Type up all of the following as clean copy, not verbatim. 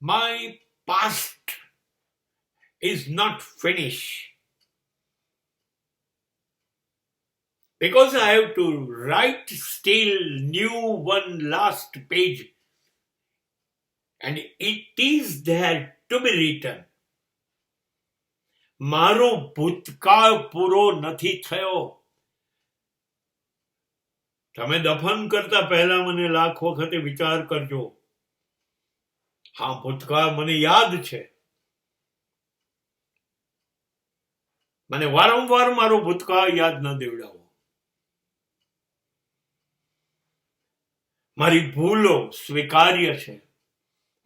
My past is not finished because I have to write still new one last page, and it is there to be written. મારો ભૂતકાળ પૂરો નથી થયો. તમે દફન કરતા પહેલા મને લાખ વખતે વિચાર કરજો. હા, ભૂતકાળ મને યાદ છે. મને વારંવાર મારો ભૂતકાળ યાદ ન દેવડાવો. મારી ભૂલો સ્વીકાર્ય છે.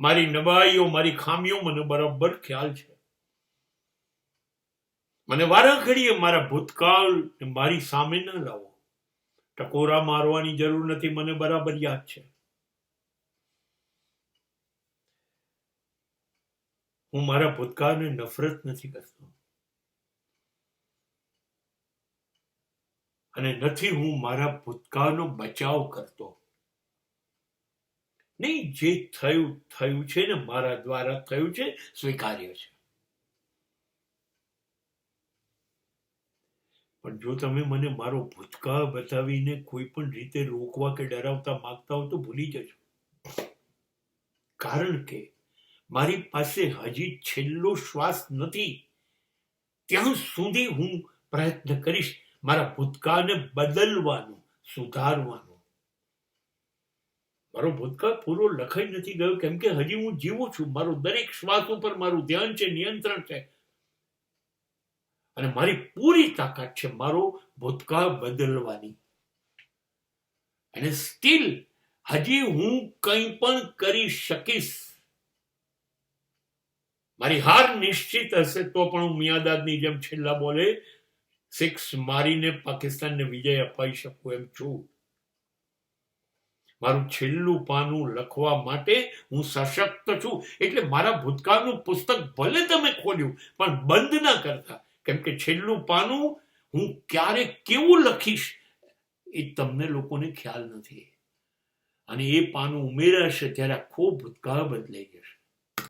મારી નબળાઈઓ, મારી ખામીઓ મને બરાબર ખ્યાલ છે. મને વારા ઘડીએ મારા ભૂતકાળ મારી સામે ન લાવો. ટકોરા મારવાની જરૂર નથી, મને બરાબર યાદ છે. હું મારા ભૂતકાળને નફરત નથી કરતો, અને નથી હું મારા ભૂતકાળનો બચાવ કરતો. નહીં, જે થયું થયું છે ને, મારા દ્વારા થયું છે, સ્વીકાર્ય છે. પણ જો તમે મને મારો ભૂતકાળ બતાવીને કોઈ પણ રીતે રોકવા કે ડરાવતા માંગતા હો તો ભૂલી જજો. કારણ કે મારી પાસે હજી છેલ્લો શ્વાસ નથી. ત્યાં સુધી હું પ્રયત્ન કરીશ મારા ભૂતકાળને બદલવાનો, સુધારવાનો. મારો ભૂતકાળ પૂરો લખાઈ નથી ગયો, કેમ કે હજી હું જીવું છું. મારો દરેક શ્વાસ ઉપર મારું ધ્યાન છે, નિયંત્રણ છે, અને મારી પૂરી તાકાત છે મારો ભૂતકાળ બદલવાની. અને સ્ટીલ હજી હું કંઈ પણ કરી શકીશ. મારી હાર નિશ્ચિત હશે તો પણ હું મિયાદાદની જેમ છેલ્લા બોલે 6 મારીને પાકિસ્તાનને વિજય અપાઈ શકું એમ છું. મારું છેલ્લું પાનું લખવા માટે હું સશક્ત છું. એટલે મારા ભૂતકાળનું પુસ્તક ભલે તમે ખોલ્યું, પણ બંધ ના કરતા, કેમ કે છેલ્લું પાનું હું ક્યારે કેવું લખીશ એ તમને લોકોને ખ્યાલ નથી. અને એ પાનું ઉમેરાશે ત્યારે આખો ભૂતકાળ બદલાઈ જશે.